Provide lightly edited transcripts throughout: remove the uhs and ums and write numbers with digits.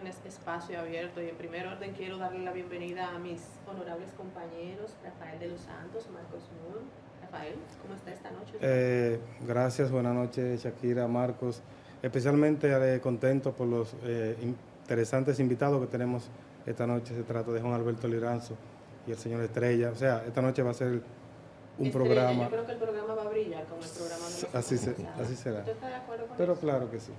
viernes Espacio Abierto, y en primer orden quiero darle la bienvenida a mis honorables compañeros Rafael de los Santos, Marcos Moore. Rafael, ¿cómo está esta noche? Gracias, buenas noches Shakira, Marcos, especialmente contento por los interesantes invitados que tenemos esta noche. Se trata de Juan Alberto Liranzo y el señor Estrella. O sea, esta noche va a ser un programa. Yo creo que el programa va a brillar con el programa de los así será. ¿Usted está de acuerdo con Pero eso? claro que sí.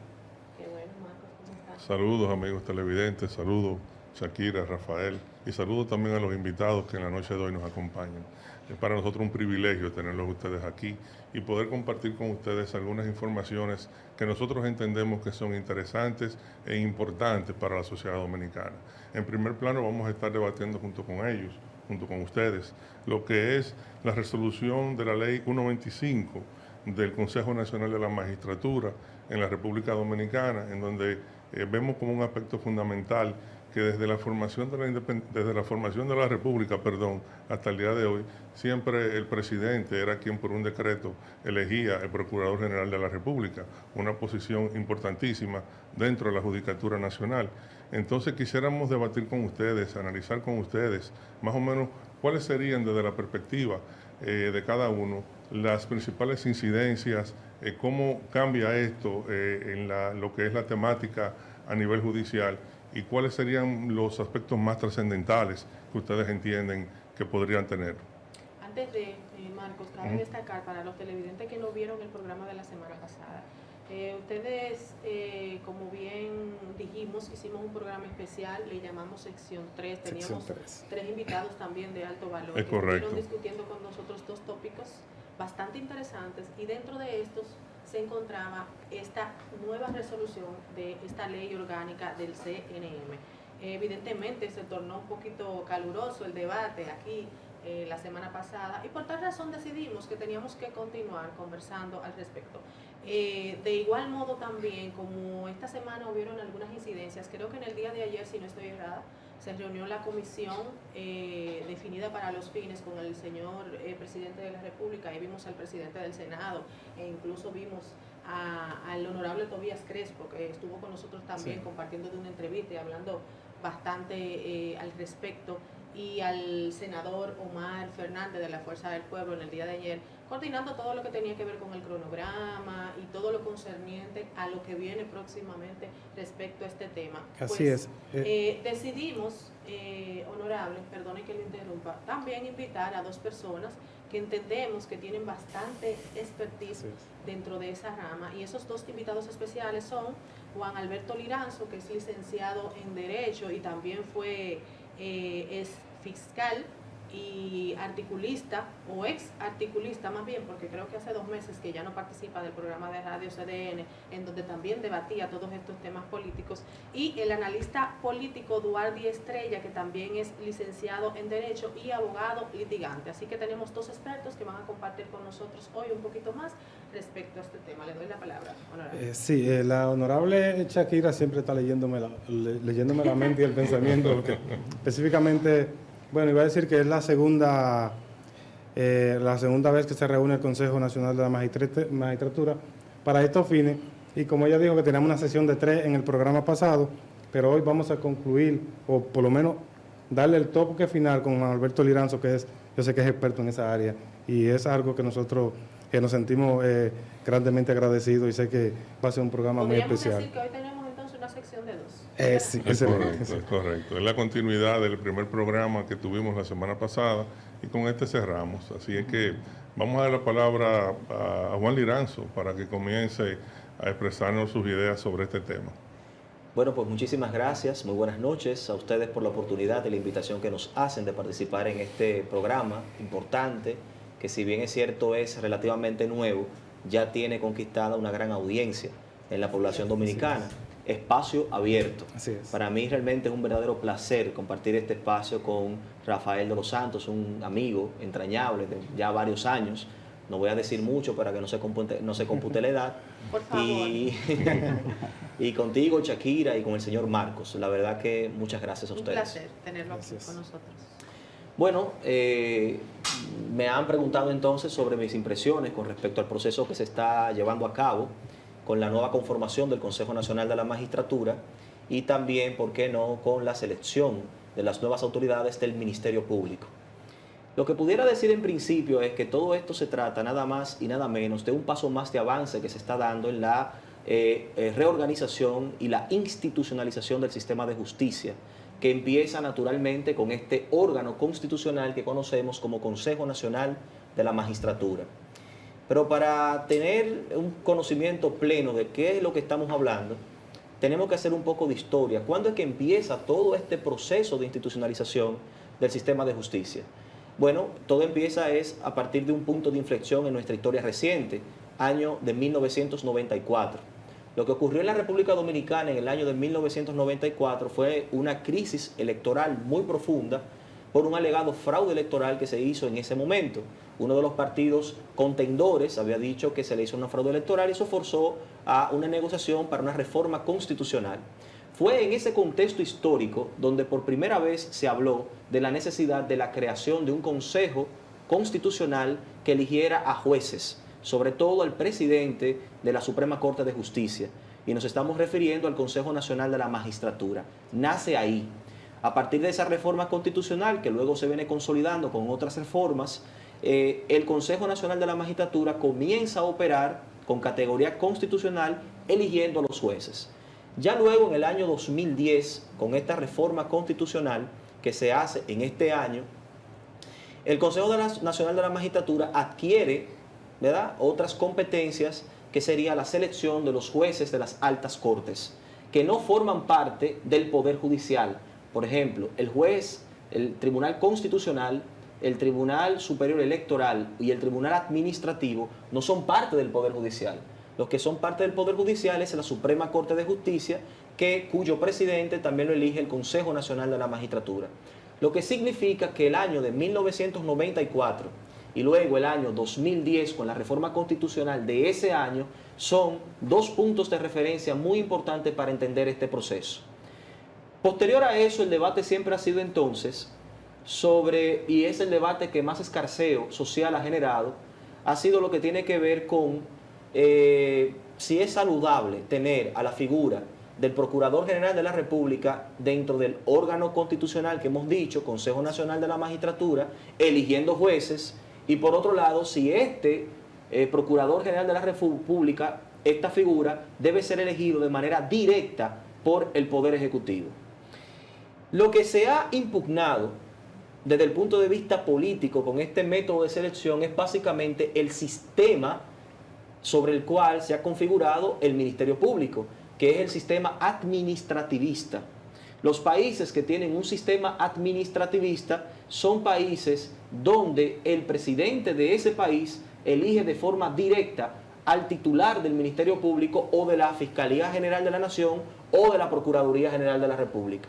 Qué bueno, Marcos, ¿cómo está? Saludos amigos televidentes, saludos Shakira, Rafael, y saludos también a los invitados que en la noche de hoy nos acompañan. Es para nosotros un privilegio tenerlos ustedes aquí y poder compartir con ustedes algunas informaciones que nosotros entendemos que son interesantes e importantes para la sociedad dominicana. En primer plano vamos a estar debatiendo junto con ellos, junto con ustedes, lo que es la resolución de la Ley 125 del Consejo Nacional de la Magistratura en la República Dominicana, en donde vemos como un aspecto fundamental que desde la formación de la República, hasta el día de hoy, siempre el presidente era quien por un decreto elegía el Procurador General de la República, una posición importantísima dentro de la Judicatura Nacional. Entonces quisiéramos debatir con ustedes, analizar con ustedes más o menos cuáles serían desde la perspectiva de cada uno las principales incidencias, cómo cambia esto en lo que es la temática a nivel judicial y cuáles serían los aspectos más trascendentales que ustedes entienden que podrían tener. Antes de, Marcos, cabe destacar para los televidentes que no vieron el programa de la semana pasada, ustedes, como bien dijimos, hicimos un programa especial, le llamamos sección 3, teníamos tres invitados también de alto valor que estuvieron discutiendo con nosotros dos tópicos bastante interesantes, y dentro de estos se encontraba esta nueva resolución de esta ley orgánica del CNM. Evidentemente se tornó un poquito caluroso el debate aquí la semana pasada, y por tal razón decidimos que teníamos que continuar conversando al respecto. De igual modo también, como esta semana hubieron algunas incidencias, creo que en el día de ayer, si no estoy errada, se reunió la comisión definida para los fines con el señor presidente de la República, y vimos al presidente del Senado, e incluso vimos al honorable Tobías Crespo, que estuvo con nosotros también compartiendo de una entrevista y hablando bastante al respecto, y al senador Omar Fernández de la Fuerza del Pueblo en el día de ayer, coordinando todo lo que tenía que ver con el cronograma y todo lo concerniente a lo que viene próximamente respecto a este tema. Así es. Decidimos, honorable, perdone que le interrumpa, también invitar a dos personas que entendemos que tienen bastante expertise dentro de esa rama, y esos dos invitados especiales son Juan Alberto Liranzo, que es licenciado en Derecho y también es fiscal y articulista, o ex articulista más bien, porque creo que hace 2 meses que ya no participa del programa de radio CDN, en donde también debatía todos estos temas políticos, y el analista político Duardi Estrella, que también es licenciado en Derecho y abogado litigante. Así que tenemos dos expertos que van a compartir con nosotros hoy un poquito más respecto a este tema. Le doy la palabra, honorable. La honorable Shakira siempre está leyéndome la mente y el pensamiento, porque específicamente, bueno, iba a decir que es la segunda vez que se reúne el Consejo Nacional de la Magistratura para estos fines, y como ella dijo que teníamos una sesión de 3 en el programa pasado, pero hoy vamos a concluir, o por lo menos darle el toque final con Alberto Liranzo, que yo sé que es experto en esa área, y es algo que nosotros nos sentimos grandemente agradecidos, y sé que va a ser un programa muy especial. Podríamos decir que hoy tenemos entonces una sección de 2. Sí, es correcto. Es la continuidad del primer programa que tuvimos la semana pasada, y con este cerramos. Así es que vamos a dar la palabra a Juan Liranzo para que comience a expresarnos sus ideas sobre este tema. Bueno, pues muchísimas gracias, muy buenas noches a ustedes por la oportunidad y la invitación que nos hacen de participar en este programa importante, que si bien es cierto es relativamente nuevo, ya tiene conquistada una gran audiencia en la población dominicana. Espacio Abierto. Así es. Para mí realmente es un verdadero placer compartir este espacio con Rafael de los Santos, un amigo entrañable de ya varios años. No voy a decir mucho para que no se compute la edad. Por favor. Y contigo, Shakira, y con el señor Marcos. La verdad que muchas gracias a ustedes. Un placer tenerlo aquí con nosotros. Bueno, me han preguntado entonces sobre mis impresiones con respecto al proceso que se está llevando a cabo con la nueva conformación del Consejo Nacional de la Magistratura, y también, ¿por qué no?, con la selección de las nuevas autoridades del Ministerio Público. Lo que pudiera decir en principio es que todo esto se trata nada más y nada menos de un paso más de avance que se está dando en la reorganización y la institucionalización del sistema de justicia, que empieza naturalmente con este órgano constitucional que conocemos como Consejo Nacional de la Magistratura. Pero para tener un conocimiento pleno de qué es lo que estamos hablando, tenemos que hacer un poco de historia. ¿Cuándo es que empieza todo este proceso de institucionalización del sistema de justicia? Bueno, todo empieza a partir de un punto de inflexión en nuestra historia reciente, año de 1994. Lo que ocurrió en la República Dominicana en el año de 1994 fue una crisis electoral muy profunda por un alegado fraude electoral que se hizo en ese momento. Uno de los partidos contendores había dicho que se le hizo una fraude electoral y eso forzó a una negociación para una reforma constitucional. Fue en ese contexto histórico donde por primera vez se habló de la necesidad de la creación de un consejo constitucional que eligiera a jueces, sobre todo al presidente de la Suprema Corte de Justicia. Y nos estamos refiriendo al Consejo Nacional de la Magistratura. Nace ahí. A partir de esa reforma constitucional, que luego se viene consolidando con otras reformas, el Consejo Nacional de la Magistratura comienza a operar con categoría constitucional, eligiendo a los jueces. Ya luego, en el año 2010, con esta reforma constitucional que se hace en este año, el Consejo Nacional de la Magistratura adquiere, ¿verdad?, otras competencias que sería la selección de los jueces de las altas cortes, que no forman parte del Poder Judicial. Por ejemplo, el juez, el Tribunal Constitucional, el Tribunal Superior Electoral y el Tribunal Administrativo no son parte del Poder Judicial. Los que son parte del Poder Judicial es la Suprema Corte de Justicia, cuyo presidente también lo elige el Consejo Nacional de la Magistratura. Lo que significa que el año de 1994 y luego el año 2010, con la reforma constitucional de ese año, son dos puntos de referencia muy importantes para entender este proceso. Posterior a eso, el debate siempre ha sido entonces y es el debate que más escarceo social ha generado, ha sido lo que tiene que ver con si es saludable tener a la figura del Procurador General de la República dentro del órgano constitucional que hemos dicho, Consejo Nacional de la Magistratura, eligiendo jueces, y por otro lado, si este Procurador General de la República, esta figura, debe ser elegido de manera directa por el Poder Ejecutivo. Lo que se ha impugnado desde el punto de vista político con este método de selección es básicamente el sistema sobre el cual se ha configurado el Ministerio Público, que es el sistema administrativista. Los países que tienen un sistema administrativista son países donde el presidente de ese país elige de forma directa al titular del Ministerio Público o de la Fiscalía General de la Nación o de la Procuraduría General de la República.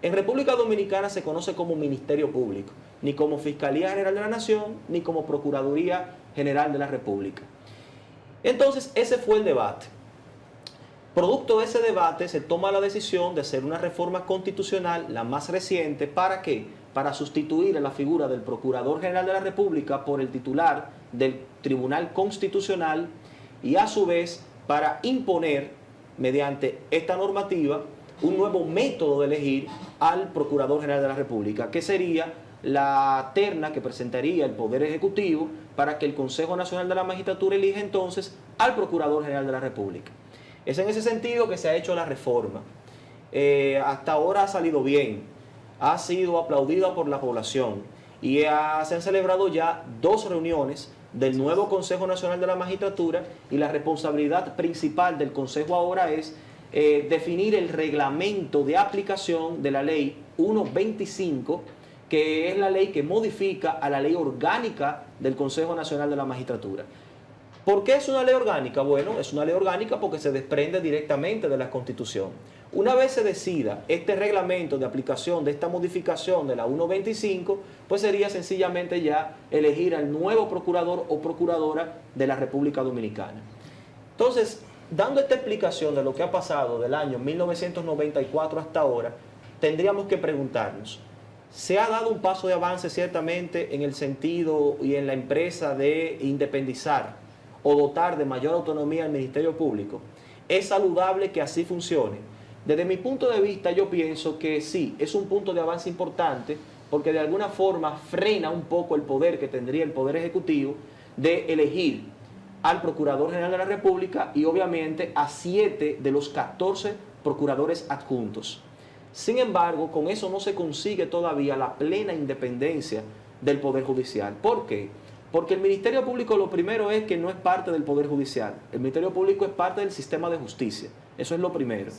En República Dominicana se conoce como Ministerio Público, ni como Fiscalía General de la Nación, ni como Procuraduría General de la República. Entonces, ese fue el debate. Producto de ese debate se toma la decisión de hacer una reforma constitucional, la más reciente. ¿Para qué? Para sustituir a la figura del Procurador General de la República por el titular del Tribunal Constitucional y a su vez para imponer, mediante esta normativa, un nuevo método de elegir al Procurador General de la República, que sería la terna que presentaría el Poder Ejecutivo para que el Consejo Nacional de la Magistratura elija entonces al Procurador General de la República. Es en ese sentido que se ha hecho la reforma. Hasta ahora ha salido bien, ha sido aplaudida por la población y se han celebrado ya 2 reuniones del nuevo Consejo Nacional de la Magistratura, y la responsabilidad principal del Consejo ahora es definir el reglamento de aplicación de la Ley 125, que es la ley que modifica a la ley orgánica del Consejo Nacional de la Magistratura. ¿Por qué es una ley orgánica? Bueno, es una ley orgánica porque se desprende directamente de la Constitución. Una vez se decida este reglamento de aplicación de esta modificación de la 125, pues sería sencillamente ya elegir al nuevo procurador o procuradora de la República Dominicana. Entonces, dando esta explicación de lo que ha pasado del año 1994 hasta ahora, tendríamos que preguntarnos, ¿se ha dado un paso de avance ciertamente en el sentido y en la empresa de independizar o dotar de mayor autonomía al Ministerio Público? ¿Es saludable que así funcione? Desde mi punto de vista, yo pienso que sí, es un punto de avance importante, porque de alguna forma frena un poco el poder que tendría el Poder Ejecutivo de elegir al Procurador General de la República y obviamente a 7 de los 14 procuradores adjuntos. Sin embargo, con eso no se consigue todavía la plena independencia del Poder Judicial. ¿Por qué? Porque el Ministerio Público lo primero es que no es parte del Poder Judicial. El Ministerio Público es parte del sistema de justicia. Eso es lo primero.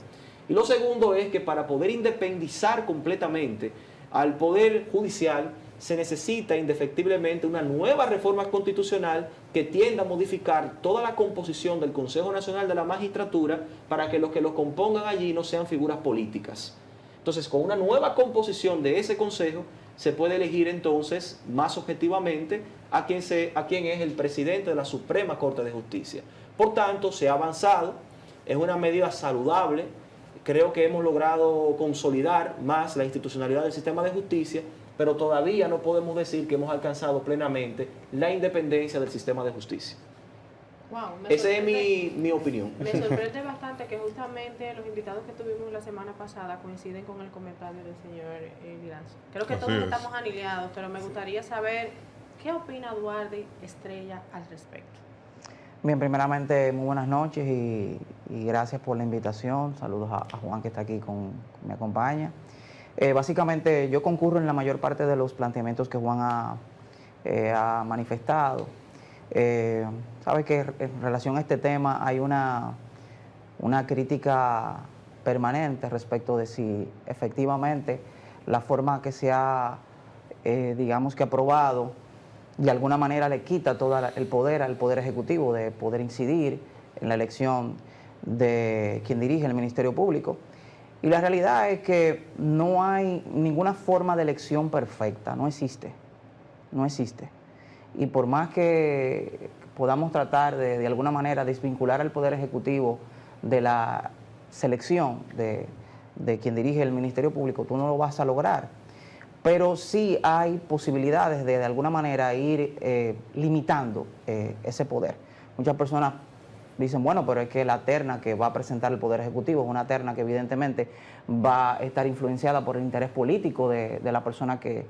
Y lo segundo es que para poder independizar completamente al Poder Judicial se necesita indefectiblemente una nueva reforma constitucional que tienda a modificar toda la composición del Consejo Nacional de la Magistratura para que los que lo compongan allí no sean figuras políticas. Entonces, con una nueva composición de ese Consejo, se puede elegir entonces más objetivamente a quien es el presidente de la Suprema Corte de Justicia. Por tanto, se ha avanzado, es una medida saludable, creo que hemos logrado consolidar más la institucionalidad del sistema de justicia, pero todavía no podemos decir que hemos alcanzado plenamente la independencia del sistema de justicia. Wow, Esa es mi opinión. Me sorprende bastante que justamente los invitados que tuvimos la semana pasada coinciden con el comentario del señor Liranzo. Creo que todos estamos alineados, pero me gustaría saber qué opina Duarte Estrella al respecto. Bien, primeramente, muy buenas noches y gracias por la invitación. Saludos a Juan que está aquí me acompaña. Básicamente, yo concurro en la mayor parte de los planteamientos que Juan ha manifestado. Sabe que en relación a este tema hay una crítica permanente respecto de si efectivamente la forma que se ha, digamos que aprobado, de alguna manera le quita todo el poder al Poder Ejecutivo de poder incidir en la elección de quien dirige el Ministerio Público. Y la realidad es que no hay ninguna forma de elección perfecta, no existe. Y por más que podamos tratar de alguna manera desvincular al Poder Ejecutivo de la selección de quien dirige el Ministerio Público, tú no lo vas a lograr. Pero sí hay posibilidades de alguna manera ir limitando ese poder. Muchas personas dicen, bueno, pero es que la terna que va a presentar el Poder Ejecutivo es una terna que evidentemente va a estar influenciada por el interés político de la persona que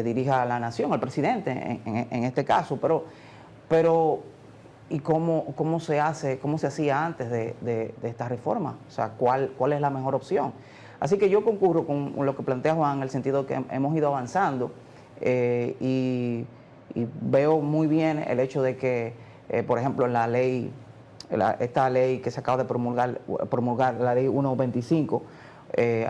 dirija a la nación, el presidente en este caso. Pero ¿y cómo se hacía antes de esta reforma? O sea, ¿cuál es la mejor opción? Así que yo concurro con lo que plantea Juan en el sentido que hemos ido avanzando y veo muy bien el hecho de que, por ejemplo, en la ley, esta ley que se acaba de promulgar la ley 125,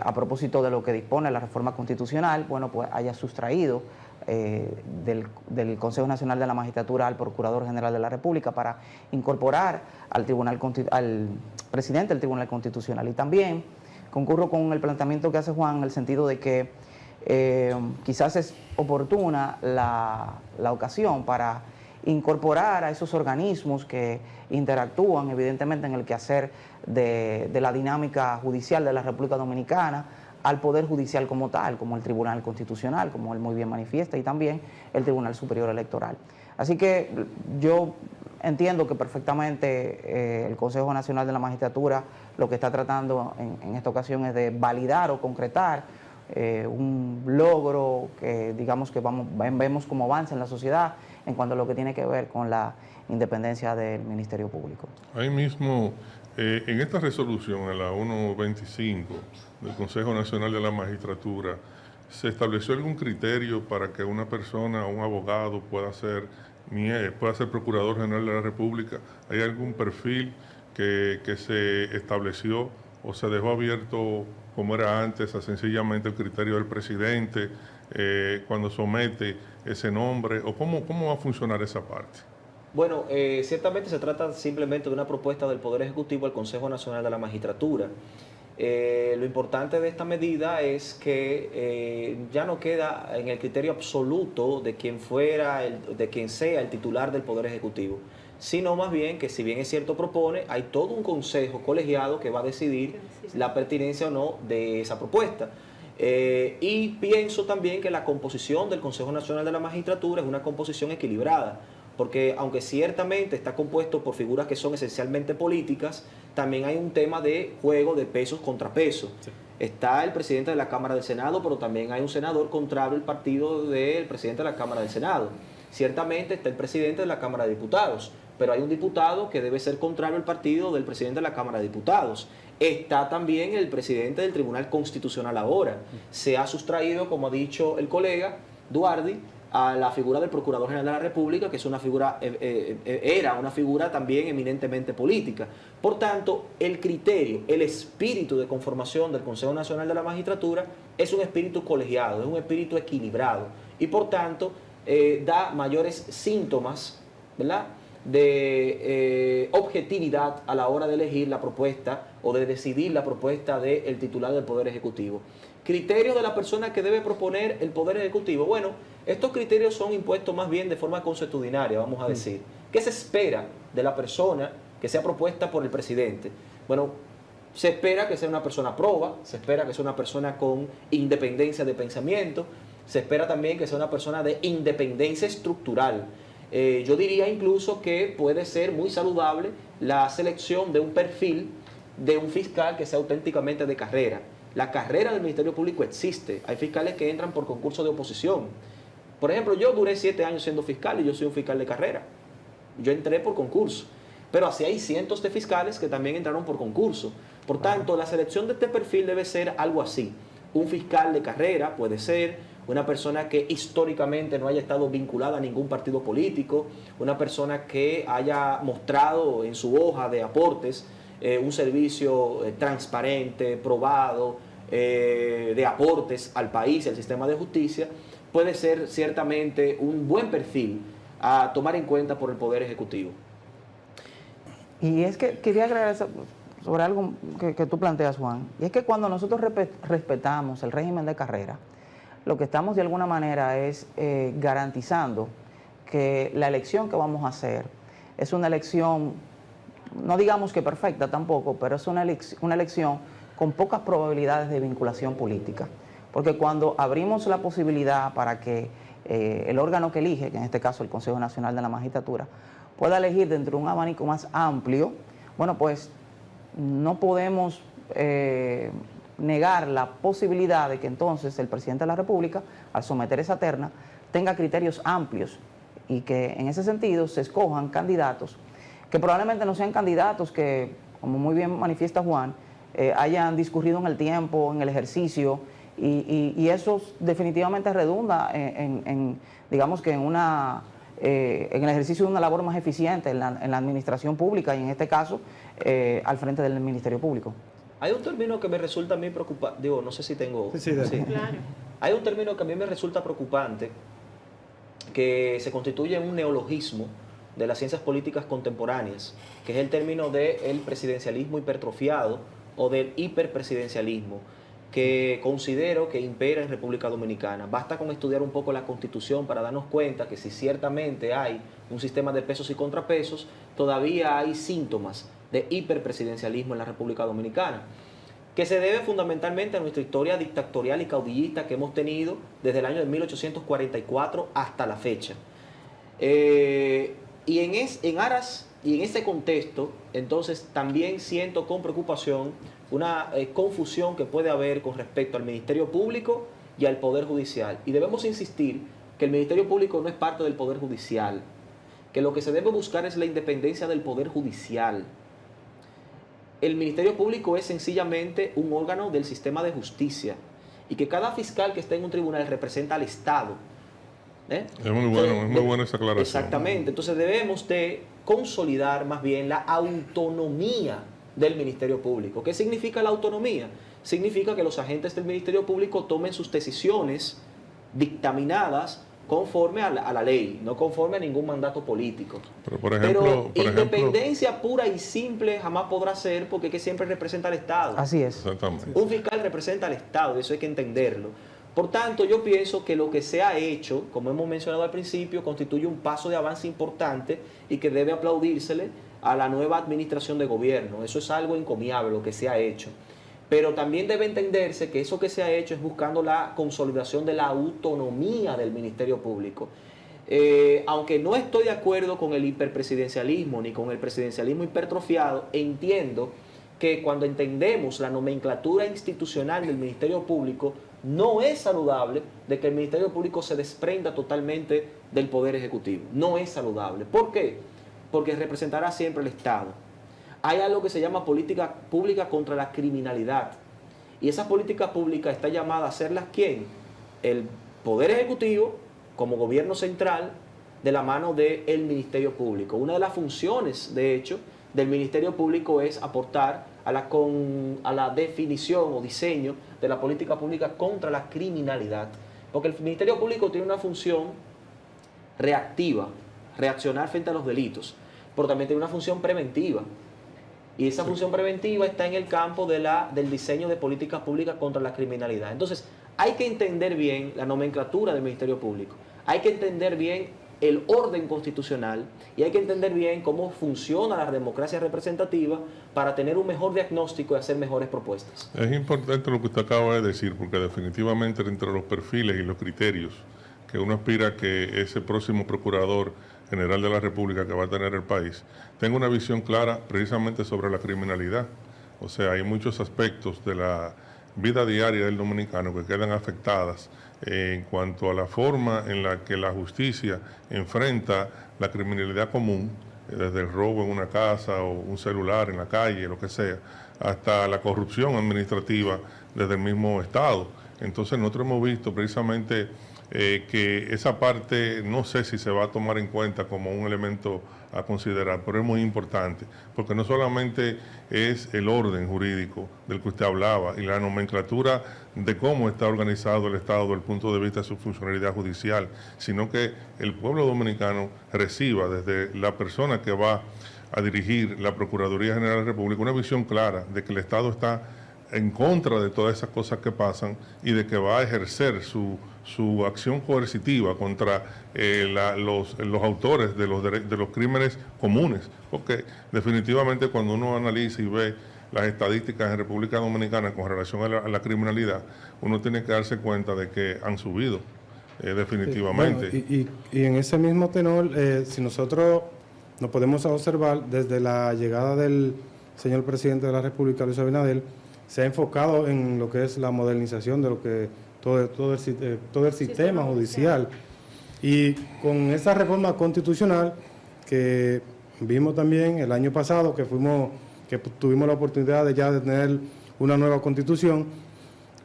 a propósito de lo que dispone la reforma constitucional, bueno, pues haya sustraído del Consejo Nacional de la Magistratura al Procurador General de la República para incorporar al presidente del Tribunal Constitucional. Y también concurro con el planteamiento que hace Juan en el sentido de que quizás es oportuna la ocasión para incorporar a esos organismos que interactúan evidentemente en el quehacer de la dinámica judicial de la República Dominicana al Poder Judicial como tal, como el Tribunal Constitucional, como él muy bien manifiesta, y también el Tribunal Superior Electoral. Así que yo entiendo que perfectamente el Consejo Nacional de la Magistratura lo que está tratando en esta ocasión es de validar o concretar un logro que digamos que vemos como avance en la sociedad en cuanto a lo que tiene que ver con la independencia del Ministerio Público. Ahí mismo, en esta resolución, en la 125 del Consejo Nacional de la Magistratura, ¿se estableció algún criterio para que una persona, un abogado, pueda ser Procurador General de la República? ¿Hay algún perfil que se estableció o se dejó abierto como era antes, a sencillamente el criterio del presidente cuando somete ese nombre? ¿O cómo va a funcionar esa parte? Bueno, ciertamente se trata simplemente de una propuesta del Poder Ejecutivo al Consejo Nacional de la Magistratura. Lo importante de esta medida es que ya no queda en el criterio absoluto de quien sea el titular del Poder Ejecutivo, sino más bien que, si bien es cierto propone, hay todo un consejo colegiado que va a decidir la pertinencia o no de esa propuesta. Y pienso también que la composición del Consejo Nacional de la Magistratura es una composición equilibrada, porque aunque ciertamente está compuesto por figuras que son esencialmente políticas, también hay un tema de juego de pesos contra pesos. Sí. Está el presidente de la Cámara del Senado, pero también hay un senador contrario al partido del presidente de la Cámara del Senado. Ciertamente está el presidente de la Cámara de Diputados, pero hay un diputado que debe ser contrario al partido del presidente de la Cámara de Diputados. Está también el presidente del Tribunal Constitucional ahora. Se ha sustraído, como ha dicho el colega Duardi, a la figura del Procurador General de la República, que es una figura, era una figura también eminentemente política. Por tanto, el criterio, el espíritu de conformación del Consejo Nacional de la Magistratura es un espíritu colegiado, es un espíritu equilibrado y por tanto da mayores síntomas, ¿verdad?, de objetividad a la hora de elegir la propuesta o de decidir la propuesta del titular del Poder Ejecutivo. Criterios de la persona que debe proponer el Poder Ejecutivo. Bueno, estos criterios son impuestos más bien de forma consuetudinaria, vamos a decir. ¿Qué se espera de la persona que sea propuesta por el presidente? Bueno, se espera que sea una persona proba, se espera que sea una persona con independencia de pensamiento, se espera también que sea una persona de independencia estructural. Yo diría incluso que puede ser muy saludable la selección de un perfil de un fiscal que sea auténticamente de carrera. La carrera del Ministerio Público existe. Hay fiscales que entran por concurso de oposición. Por ejemplo, yo duré 7 años siendo fiscal y yo soy un fiscal de carrera. Yo entré por concurso. Pero así hay cientos de fiscales que también entraron por concurso. Por tanto, la selección de este perfil debe ser algo así. Un fiscal de carrera puede ser una persona que históricamente no haya estado vinculada a ningún partido político, una persona que haya mostrado en su hoja de aportes un servicio transparente, probado, de aportes al país y al sistema de justicia, puede ser ciertamente un buen perfil a tomar en cuenta por el Poder Ejecutivo. Y es que quería agregar sobre algo que tú planteas, Juan, y es que cuando nosotros respetamos el régimen de carrera, lo que estamos de alguna manera es garantizando que la elección que vamos a hacer es una elección, no digamos que perfecta tampoco, pero es una elección con pocas probabilidades de vinculación política. Porque cuando abrimos la posibilidad para que el órgano que elige, que en este caso el Consejo Nacional de la Magistratura, pueda elegir dentro de un abanico más amplio, bueno, pues no podemos negar la posibilidad de que entonces el presidente de la República, al someter esa terna, tenga criterios amplios y que en ese sentido se escojan candidatos que probablemente no sean candidatos que, como muy bien manifiesta Juan, hayan discurrido en el tiempo, en el ejercicio, y eso definitivamente redunda digamos que en el ejercicio de una labor más eficiente en la administración pública y en este caso al frente del Ministerio Público. Hay un término que me resulta a mí preocupante, digo, no sé si tengo... Sí. Claro. Hay un término que a mí me resulta preocupante, que se constituye en un neologismo de las ciencias políticas contemporáneas, que es el término del presidencialismo hipertrofiado o del hiperpresidencialismo, que considero que impera en República Dominicana. Basta con estudiar un poco la Constitución para darnos cuenta que si ciertamente hay un sistema de pesos y contrapesos, todavía hay síntomas de hiperpresidencialismo en la República Dominicana, que se debe fundamentalmente a nuestra historia dictatorial y caudillista que hemos tenido desde el año de 1844 hasta la fecha. Y en ese contexto, entonces, también siento con preocupación una confusión que puede haber con respecto al Ministerio Público y al Poder Judicial. Y debemos insistir que el Ministerio Público no es parte del Poder Judicial, que lo que se debe buscar es la independencia del Poder Judicial. El Ministerio Público es sencillamente un órgano del sistema de justicia y que cada fiscal que esté en un tribunal representa al Estado. Es muy buena esa aclaración. Exactamente. Entonces debemos de consolidar más bien la autonomía del Ministerio Público. ¿Qué significa la autonomía? Significa que los agentes del Ministerio Público tomen sus decisiones dictaminadas conforme a la ley, no conforme a ningún mandato político. Pero, independencia pura y simple jamás podrá ser, porque es que siempre representa al Estado. Así es. Exactamente. Un fiscal representa al Estado, eso hay que entenderlo. Por tanto, yo pienso que lo que se ha hecho, como hemos mencionado al principio, constituye un paso de avance importante y que debe aplaudírsele a la nueva administración de gobierno. Eso es algo encomiable lo que se ha hecho. Pero también debe entenderse que eso que se ha hecho es buscando la consolidación de la autonomía del Ministerio Público. Aunque no estoy de acuerdo con el hiperpresidencialismo ni con el presidencialismo hipertrofiado, entiendo que cuando entendemos la nomenclatura institucional del Ministerio Público, no es saludable de que el Ministerio Público se desprenda totalmente del Poder Ejecutivo. No es saludable. ¿Por qué? Porque representará siempre el Estado. Hay algo que se llama política pública contra la criminalidad. Y esa política pública está llamada a hacerlas ¿quién? El Poder Ejecutivo, como gobierno central, de la mano del Ministerio Público. Una de las funciones, de hecho, del Ministerio Público es aportar a la definición o diseño de la política pública contra la criminalidad. Porque el Ministerio Público tiene una función reactiva, reaccionar frente a los delitos, pero también tiene una función preventiva. Y esa función preventiva está en el campo del diseño de políticas públicas contra la criminalidad. Entonces, hay que entender bien la nomenclatura del Ministerio Público. Hay que entender bien el orden constitucional y hay que entender bien cómo funciona la democracia representativa para tener un mejor diagnóstico y hacer mejores propuestas. Es importante lo que usted acaba de decir, porque definitivamente entre los perfiles y los criterios que uno aspira a que ese próximo procurador general de la República que va a tener el país tenga una visión clara precisamente sobre la criminalidad. O sea, hay muchos aspectos de la vida diaria del dominicano que quedan afectadas en cuanto a la forma en la que la justicia enfrenta la criminalidad común, desde el robo en una casa o un celular en la calle, lo que sea, hasta la corrupción administrativa desde el mismo Estado. Entonces nosotros hemos visto precisamente que esa parte no sé si se va a tomar en cuenta como un elemento a considerar, pero es muy importante, porque no solamente es el orden jurídico del que usted hablaba y la nomenclatura de cómo está organizado el Estado desde el punto de vista de su funcionalidad judicial, sino que el pueblo dominicano reciba desde la persona que va a dirigir la Procuraduría General de la República una visión clara de que el Estado está en contra de todas esas cosas que pasan y de que va a ejercer su acción coercitiva contra los autores de los crímenes comunes, porque definitivamente cuando uno analiza y ve las estadísticas en República Dominicana con relación a la criminalidad, uno tiene que darse cuenta de que han subido definitivamente. Bueno, y en ese mismo tenor, si nosotros nos podemos observar desde la llegada del señor presidente de la República, Luis Abinader, se ha enfocado en lo que es la modernización de lo que todo el sistema judicial. Y con esa reforma constitucional que vimos también el año pasado, que tuvimos la oportunidad de tener una nueva constitución,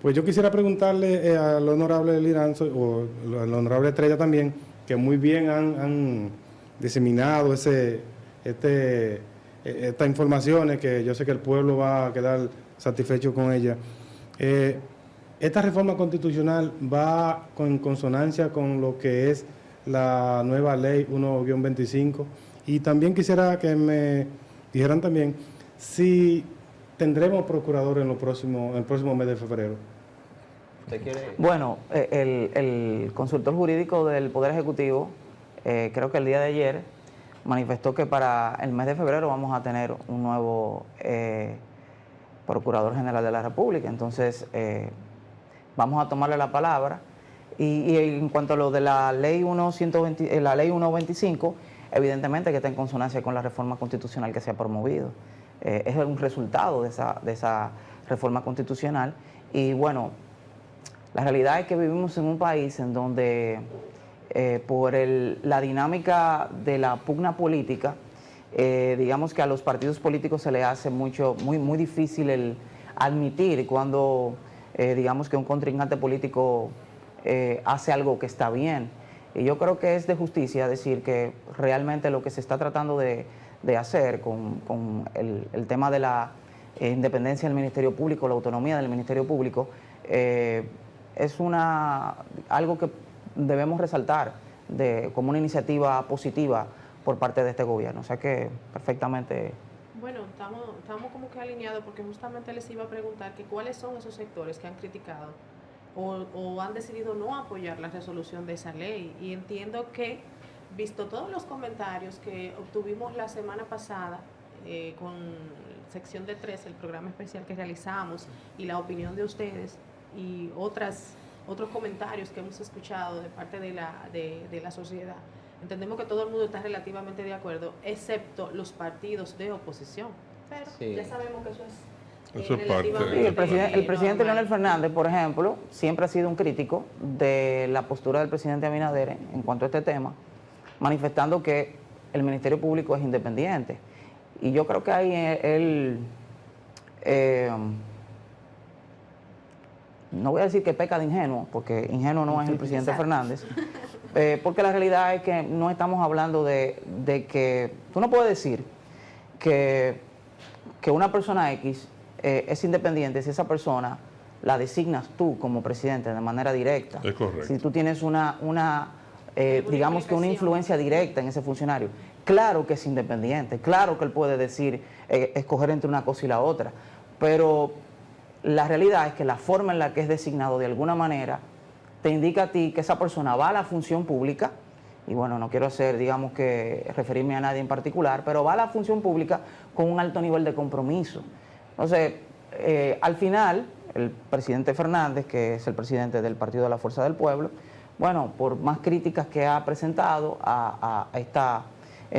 pues yo quisiera preguntarle al honorable Liranzo o al honorable Estrella también, que muy bien han diseminado estas informaciones, que yo sé que el pueblo va a quedar satisfecho con ella. Esta reforma constitucional va en consonancia con lo que es la nueva ley 1-25, y también quisiera que me dijeran también si tendremos procurador en el próximo mes de febrero. ¿Usted quiere? Bueno, el consultor jurídico del Poder Ejecutivo, creo que el día de ayer, manifestó que para el mes de febrero vamos a tener un nuevo Procurador General de la República. Entonces, vamos a tomarle la palabra. Y en cuanto a lo de la ley 1-25, evidentemente que está en consonancia con la reforma constitucional que se ha promovido. Es un resultado de esa reforma constitucional. Y bueno, la realidad es que vivimos en un país en donde por la dinámica de la pugna política, digamos que a los partidos políticos se les hace muy difícil el admitir cuando digamos que un contrincante político hace algo que está bien. Y yo creo que es de justicia decir que realmente lo que se está tratando de hacer con el tema de la independencia del Ministerio Público, la autonomía del Ministerio Público, es algo que debemos resaltar como una iniciativa positiva por parte de este gobierno. O sea que perfectamente... Bueno, estamos como que alineados, porque justamente les iba a preguntar que cuáles son esos sectores que han criticado o han decidido no apoyar la resolución de esa ley. Y entiendo que, visto todos los comentarios que obtuvimos la semana pasada con sección de 3, el programa especial que realizamos, y la opinión de ustedes y otros comentarios que hemos escuchado de parte de la sociedad, entendemos que todo el mundo está relativamente de acuerdo, excepto los partidos de oposición. pero Sí. ya sabemos que eso es Eso es parte. relativamente Sí, el presidente normal. Leonel Fernández, por ejemplo, siempre ha sido un crítico de la postura del presidente Abinader en cuanto a este tema, manifestando que el Ministerio Público es independiente. Y yo creo que ahí él, no voy a decir que peca de ingenuo, porque ingenuo no es el presidente Fernández, porque la realidad es que no estamos hablando de que, tú no puedes decir que una persona X es independiente si esa persona la designas tú como presidente de manera directa. Es correcto. Si tú tienes digamos que una implicación. influencia directa en ese funcionario. Claro que es independiente, claro que él puede decir, escoger entre una cosa y la otra, pero la realidad es que la forma en la que es designado de alguna manera te indica a ti que esa persona va a la función pública, y bueno, no quiero referirme a nadie en particular, pero va a la función pública con un alto nivel de compromiso. Entonces, al final, el presidente Fernández, que es el presidente del Partido de la Fuerza del Pueblo, bueno, por más críticas que ha presentado a esta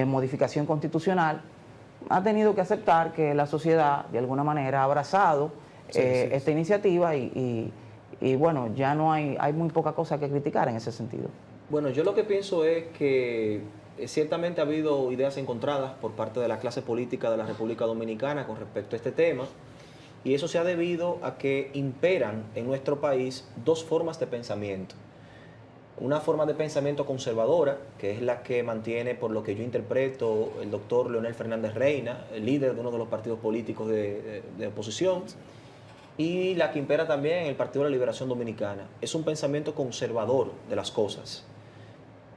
modificación constitucional, ha tenido que aceptar que la sociedad, de alguna manera, ha abrazado esta iniciativa y bueno, ya no hay muy poca cosa que criticar en ese sentido. Bueno, yo lo que pienso es que ciertamente ha habido ideas encontradas por parte de la clase política de la República Dominicana con respecto a este tema, y eso se ha debido a que imperan en nuestro país dos formas de pensamiento. Una forma de pensamiento conservadora, que es la que mantiene, por lo que yo interpreto, el doctor Leonel Fernández Reina, el líder de uno de los partidos políticos de oposición, y la que impera también en el Partido de la Liberación Dominicana. Es un pensamiento conservador de las cosas,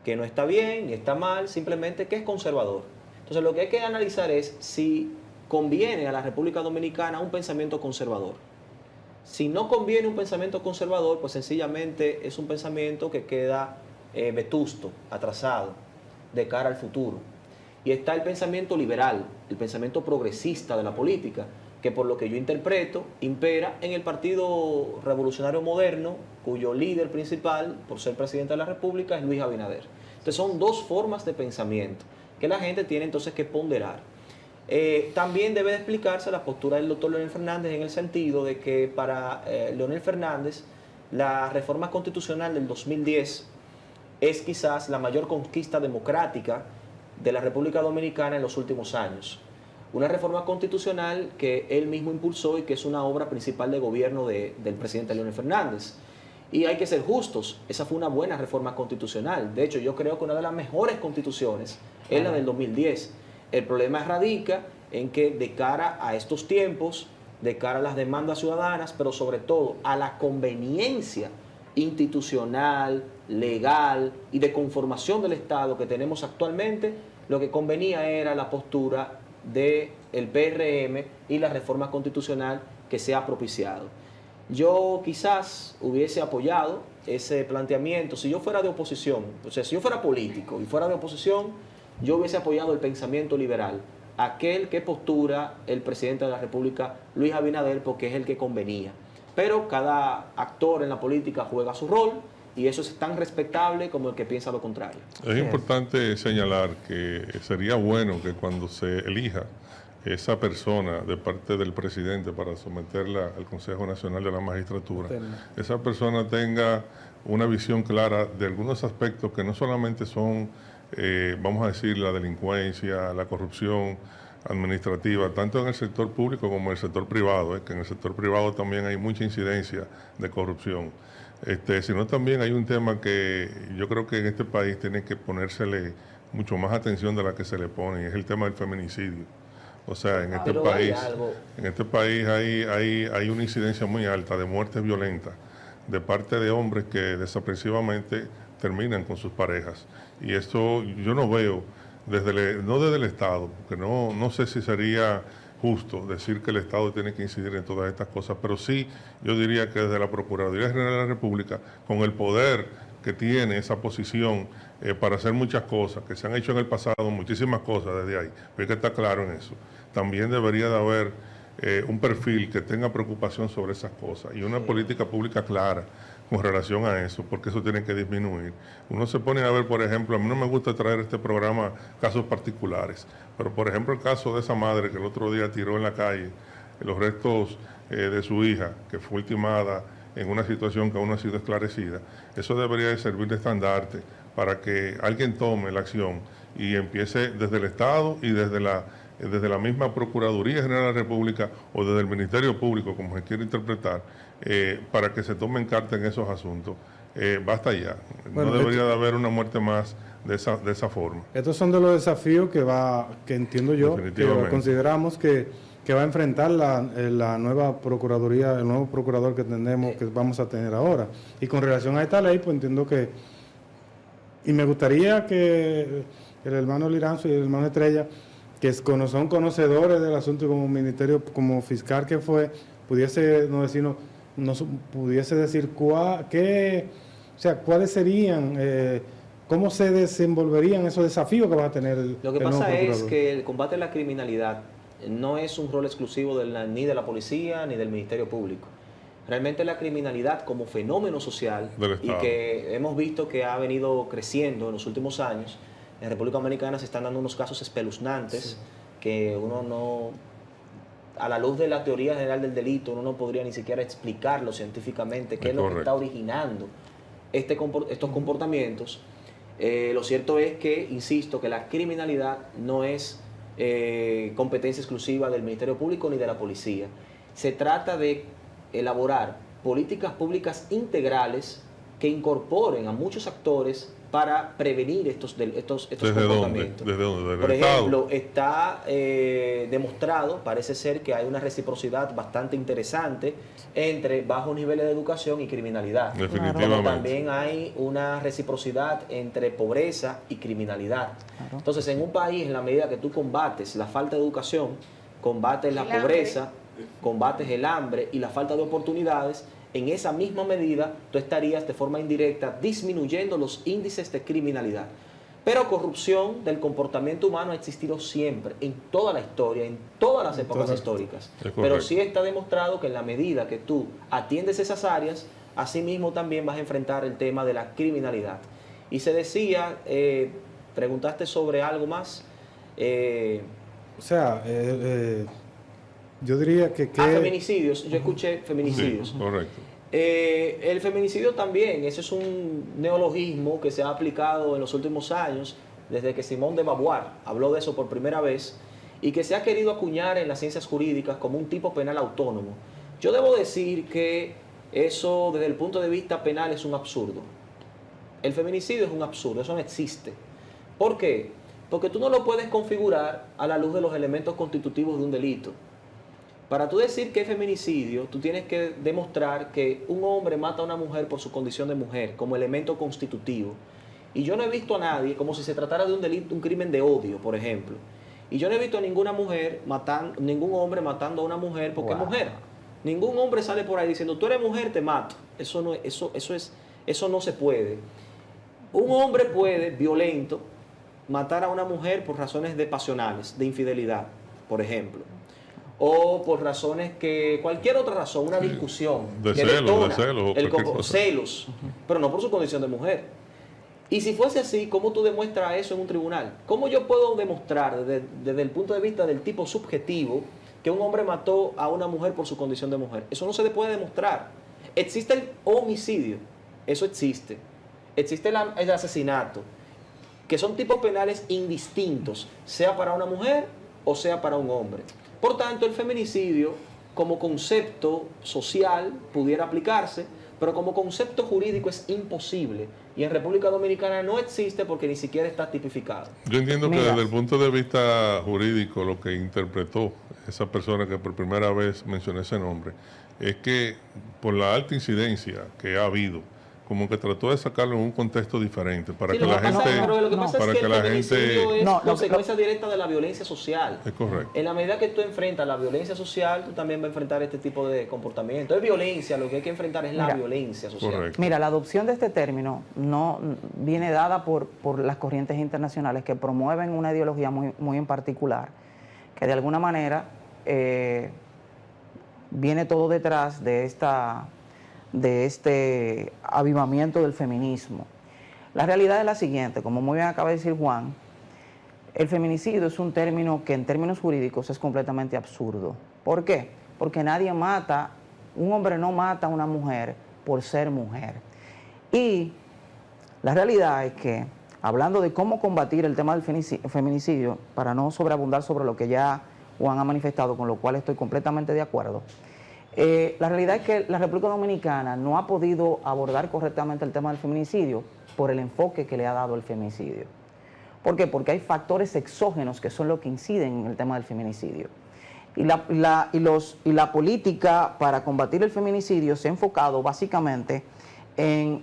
que no está bien ni está mal, simplemente que es conservador. Entonces lo que hay que analizar es si conviene a la República Dominicana un pensamiento conservador. Si no conviene un pensamiento conservador, pues sencillamente es un pensamiento que queda vetusto, atrasado, de cara al futuro. Y está el pensamiento liberal, el pensamiento progresista de la política, que por lo que yo interpreto, impera en el Partido Revolucionario Moderno, cuyo líder principal, por ser presidente de la República, es Luis Abinader. Entonces son dos formas de pensamiento que la gente tiene entonces que ponderar. También debe de explicarse la postura del doctor Leonel Fernández en el sentido de que para Leonel Fernández la reforma constitucional del 2010 es quizás la mayor conquista democrática de la República Dominicana en los últimos años. Una reforma constitucional que él mismo impulsó y que es una obra principal de gobierno del presidente Leonel Fernández. Y hay que ser justos, esa fue una buena reforma constitucional. De hecho, yo creo que una de las mejores constituciones es la del 2010. El problema radica en que de cara a estos tiempos, de cara a las demandas ciudadanas, pero sobre todo a la conveniencia institucional, legal y de conformación del Estado que tenemos actualmente, lo que convenía era la postura del PRM y la reforma constitucional que se ha propiciado. Yo quizás hubiese apoyado ese planteamiento si yo fuera de oposición, o sea, si yo fuera político y fuera de oposición, yo hubiese apoyado el pensamiento liberal, aquel que postura el presidente de la República, Luis Abinader, porque es el que convenía. Pero cada actor en la política juega su rol y eso es tan respetable como el que piensa lo contrario. Es importante señalar que sería bueno que cuando se elija esa persona de parte del presidente para someterla al Consejo Nacional de la Magistratura, esa persona tenga una visión clara de algunos aspectos que no solamente son, vamos a decir, la delincuencia, la corrupción administrativa, tanto en el sector público como en el sector privado, que en el sector privado también hay mucha incidencia de corrupción. Sino también hay un tema que yo creo que en este país tiene que ponérsele mucho más atención de la que se le pone, y es el tema del feminicidio. O sea, en este país hay una incidencia muy alta de muertes violentas de parte de hombres que desaprensivamente terminan con sus parejas. Y esto yo no veo, no desde el Estado, porque no sé si sería justo decir que el Estado tiene que incidir en todas estas cosas, pero sí yo diría que desde la Procuraduría General de la República, con el poder que tiene esa posición para hacer muchas cosas, que se han hecho en el pasado muchísimas cosas desde ahí, pero hay que estar claro en eso. También debería de haber un perfil que tenga preocupación sobre esas cosas y una política pública clara con relación a eso, porque eso tiene que disminuir. Uno se pone a ver, por ejemplo, a mí no me gusta traer este programa casos particulares, pero por ejemplo el caso de esa madre que el otro día tiró en la calle los restos de su hija, que fue ultimada en una situación que aún no ha sido esclarecida, eso debería de servir de estandarte para que alguien tome la acción y empiece desde el Estado y desde la misma Procuraduría General de la República o desde el Ministerio Público, como se quiere interpretar, para que se tomen carta en esos asuntos. Basta ya. Bueno, no debería de haber una muerte más de esa forma. Estos son de los desafíos que entiendo yo, que consideramos que va a enfrentar la nueva Procuraduría, el nuevo procurador que tenemos, que vamos a tener ahora. Y con relación a esta ley, pues entiendo que, y me gustaría que el hermano Liranzo y el hermano Estrella, que son conocedores del asunto como ministerio, como fiscal que fue, pudiese decir cuáles serían, cómo se desenvolverían esos desafíos que va a tener el Lo que nuevo pasa es procurador. que el combate a la criminalidad no es un rol exclusivo ni de la policía ni del Ministerio Público. Realmente la criminalidad como fenómeno social y que hemos visto que ha venido creciendo en los últimos años, en República Dominicana se están dando unos casos espeluznantes que uno no, a la luz de la teoría general del delito, uno no podría ni siquiera explicarlo científicamente, qué es lo que está originando estos comportamientos. Lo cierto es que, insisto, que la criminalidad no es competencia exclusiva del Ministerio Público ni de la policía. Se trata de elaborar políticas públicas integrales que incorporen a muchos actores para prevenir estos comportamientos. ¿Desde dónde? Por ejemplo, está demostrado, parece ser que hay una reciprocidad bastante interesante entre bajos niveles de educación y criminalidad. Definitivamente. Como también hay una reciprocidad entre pobreza y criminalidad. Claro. Entonces, en un país, en la medida que tú combates la falta de educación, combates la pobreza, combates el hambre y la falta de oportunidades, en esa misma medida tú estarías de forma indirecta disminuyendo los índices de criminalidad. Pero corrupción del comportamiento humano ha existido siempre, en toda la historia, en todas las épocas históricas. Pero sí está demostrado que en la medida que tú atiendes esas áreas, asimismo también vas a enfrentar el tema de la criminalidad. Y se decía, preguntaste sobre algo más. Yo diría que... feminicidios, yo escuché feminicidios. Sí, correcto. El feminicidio también, ese es un neologismo que se ha aplicado en los últimos años, desde que Simone de Beauvoir habló de eso por primera vez, y que se ha querido acuñar en las ciencias jurídicas como un tipo penal autónomo. Yo debo decir que eso, desde el punto de vista penal, es un absurdo. El feminicidio es un absurdo, eso no existe. ¿Por qué? Porque tú no lo puedes configurar a la luz de los elementos constitutivos de un delito. Para tú decir que es feminicidio, tú tienes que demostrar que un hombre mata a una mujer por su condición de mujer, como elemento constitutivo. Y yo no he visto a nadie, como si se tratara de un delito, un crimen de odio, por ejemplo. Y yo no he visto a ningún hombre matando a una mujer porque es mujer. Ningún hombre sale por ahí diciendo, tú eres mujer, te mato. Eso no se puede. Un hombre puede, violento, matar a una mujer por razones pasionales, de infidelidad, por ejemplo. O por razones cualquier otra razón, una discusión. De celos, pero no por su condición de mujer. Y si fuese así, ¿cómo tú demuestras eso en un tribunal? ¿Cómo yo puedo demostrar desde el punto de vista del tipo subjetivo que un hombre mató a una mujer por su condición de mujer? Eso no se le puede demostrar. Existe el homicidio, eso existe. Existe el asesinato, que son tipos penales indistintos, sea para una mujer o sea para un hombre. Por tanto, el feminicidio como concepto social pudiera aplicarse, pero como concepto jurídico es imposible. Y en República Dominicana no existe porque ni siquiera está tipificado. Yo entiendo que desde el punto de vista jurídico lo que interpretó esa persona que por primera vez mencionó ese nombre es que por la alta incidencia que ha habido, como que trató de sacarlo en un contexto diferente para que la gente... Pero lo que pasa es que el feminicidio es consecuencia no. directa de la violencia social. Es correcto. En la medida que tú enfrentas la violencia social, tú también vas a enfrentar este tipo de comportamiento. Es violencia, lo que hay que enfrentar es la violencia social. Correcto. Mira, la adopción de este término no viene dada por las corrientes internacionales que promueven una ideología muy en particular, que de alguna manera viene todo detrás de esta de este avivamiento del feminismo. La realidad es la siguiente, como muy bien acaba de decir Juan, el feminicidio es un término que en términos jurídicos es completamente absurdo. ¿Por qué? Porque nadie mata, un hombre no mata a una mujer por ser mujer. Y la realidad es que, hablando de cómo combatir el tema del feminicidio, para no sobreabundar sobre lo que ya Juan ha manifestado, con lo cual estoy completamente de acuerdo, la realidad es que la República Dominicana no ha podido abordar correctamente el tema del feminicidio por el enfoque que le ha dado el feminicidio. ¿Por qué? Porque hay factores exógenos que son los que inciden en el tema del feminicidio. Y la política para combatir el feminicidio se ha enfocado básicamente en,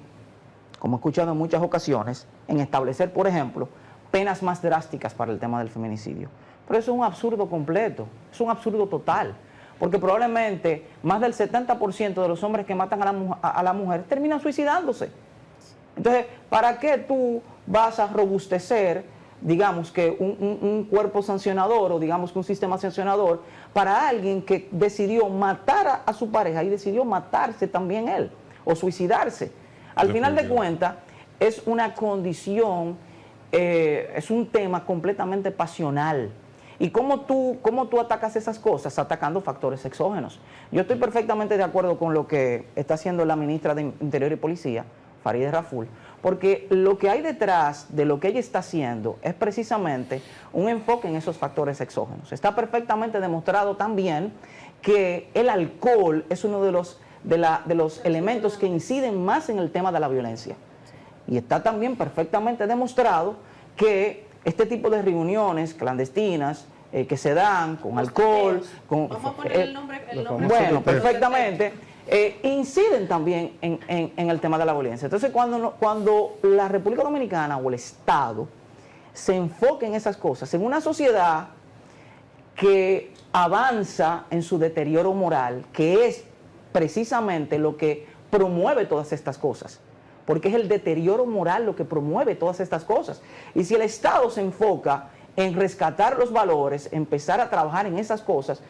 como he escuchado en muchas ocasiones, en establecer, por ejemplo, penas más drásticas para el tema del feminicidio. Pero eso es un absurdo completo, es un absurdo total, porque probablemente más del 70% de los hombres que matan a la mujer terminan suicidándose. Entonces, ¿para qué tú vas a robustecer, digamos, que un cuerpo sancionador o digamos que un sistema sancionador para alguien que decidió matar a su pareja y decidió matarse también él o suicidarse? Al final de cuentas, es una condición, es un tema completamente pasional. ¿Y cómo tú atacas esas cosas? Atacando factores exógenos. Yo estoy perfectamente de acuerdo con lo que está haciendo la ministra de Interior y Policía, Farideh Raful, porque lo que hay detrás de lo que ella está haciendo es precisamente un enfoque en esos factores exógenos. Está perfectamente demostrado también que el alcohol es uno de los elementos que inciden más en el tema de la violencia. Y está también perfectamente demostrado que este tipo de reuniones clandestinas que se dan con alcohol, vamos a poner el nombre bueno, perfectamente, inciden también en el tema de la violencia. Entonces, cuando la República Dominicana o el Estado se enfoca en esas cosas, en una sociedad que avanza en su deterioro moral, que es precisamente lo que promueve todas estas cosas, porque es el deterioro moral lo que promueve todas estas cosas. Y si el Estado se enfoca en rescatar los valores, empezar a trabajar en esas cosas,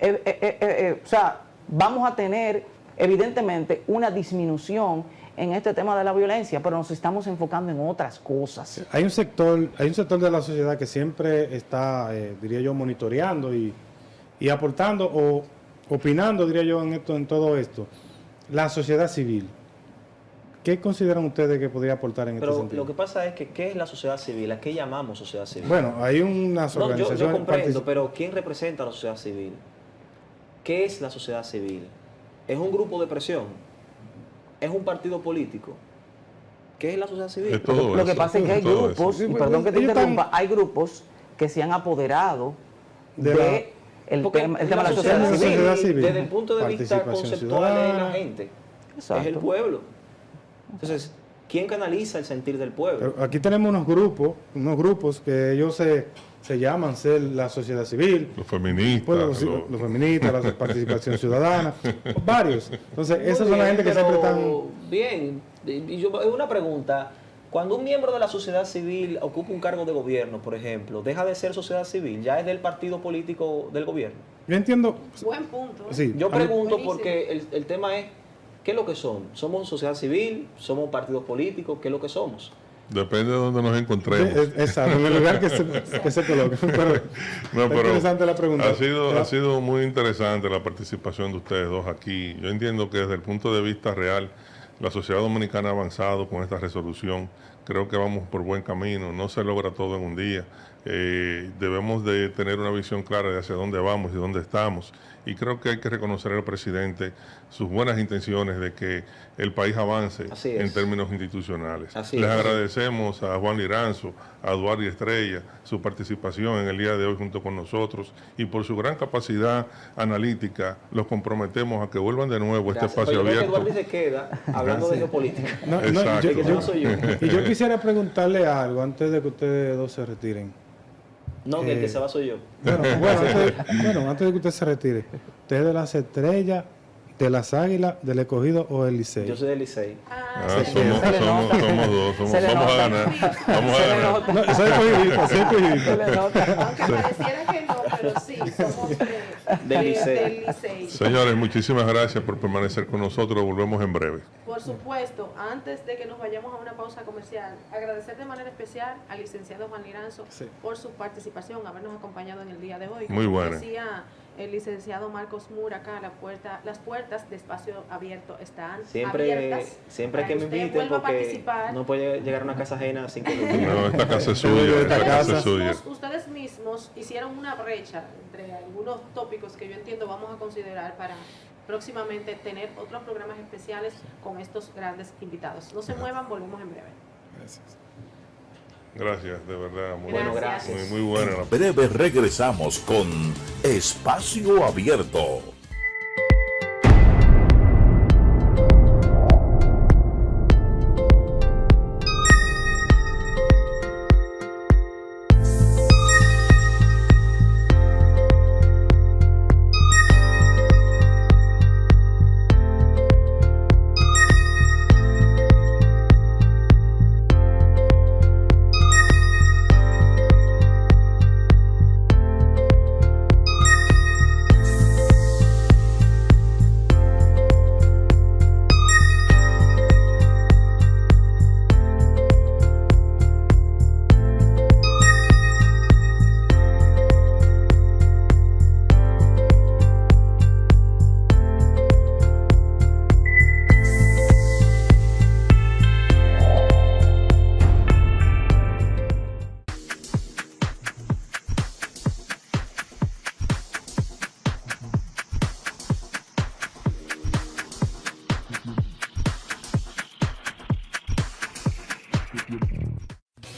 o sea, vamos a tener evidentemente una disminución en este tema de la violencia, pero nos estamos enfocando en otras cosas. Hay un sector de la sociedad que siempre está, diría yo, monitoreando y aportando o opinando, diría yo, en todo esto. La sociedad civil. ¿Qué consideran ustedes que podría aportar en este sentido? Pero lo que pasa es que, ¿qué es la sociedad civil? ¿A qué llamamos sociedad civil? Bueno, hay unas organizaciones... Yo comprendo, pero ¿quién representa a la sociedad civil? ¿Qué es la sociedad civil? ¿Es un grupo de presión? ¿Es un partido político? ¿Qué es la sociedad civil? Lo que pasa es que hay grupos, y perdón que te interrumpa, hay grupos que se han apoderado de el tema de la sociedad civil. Desde el punto de vista conceptual de la gente. Exacto. Es el pueblo. Entonces, ¿quién canaliza el sentir del pueblo? Pero aquí tenemos unos grupos que ellos se llaman ser la sociedad civil. Los feministas. Los feministas, la participación ciudadana, varios. Entonces, esas son la gente que siempre están... Bien, y yo una pregunta. Cuando un miembro de la sociedad civil ocupa un cargo de gobierno, por ejemplo, deja de ser sociedad civil, ya es del partido político del gobierno. Yo entiendo... Buen punto. Sí, yo pregunto porque el tema es, ¿qué es lo que son? ¿Somos sociedad civil? ¿Somos partidos políticos? ¿Qué es lo que somos? Depende de donde nos encontremos. Exacto, en el lugar que se coloque. Pero interesante la pregunta. Ha sido muy interesante la participación de ustedes dos aquí. Yo entiendo que desde el punto de vista real, la sociedad dominicana ha avanzado con esta resolución. Creo que vamos por buen camino. No se logra todo en un día. Debemos de tener una visión clara de hacia dónde vamos y dónde estamos. Y creo que hay que reconocer al presidente sus buenas intenciones de que el país avance en términos institucionales. Les agradecemos a Juan Liranzo, a Eduardo Estrella, su participación en el día de hoy junto con nosotros y por su gran capacidad analítica. Los comprometemos a que vuelvan de nuevo este espacio abierto. Eduardo se queda hablando de geopolítica. Y yo quisiera preguntarle algo antes de que ustedes dos se retiren. No, que el que se va soy yo. Antes de que usted se retire, ¿usted es de las Estrellas, de las Águilas, del Escogido o del Licey? Yo soy del Licey. Somos dos, vamos a ganar. Vamos a ganar. No, soy escogidista. Aunque pareciera que no, pero sí, somos Del Licey. del Licey. Señores, muchísimas gracias por permanecer con nosotros. Volvemos en breve. Por supuesto, antes de que nos vayamos a una pausa comercial, agradecer de manera especial al licenciado Juan Liranzo Sí. por su participación, habernos acompañado en el día de hoy. Muy Como buena. decía el licenciado Marcos Mura acá, las puertas de Espacio Abierto están Siempre abiertas. que me para usted inviten, vuelva a porque participar. no puede llegar a una casa ajena sin que No, esta casa es suya, esta casa es suya. Ustedes mismos hicieron una brecha entre algunos tópicos que yo entiendo vamos a considerar para próximamente tener otros programas especiales con estos grandes invitados. No se muevan, volvemos en breve. Gracias. Gracias, de verdad. Muy, Bueno, Gracias. gracias. muy buena. En breve regresamos con Espacio Abierto.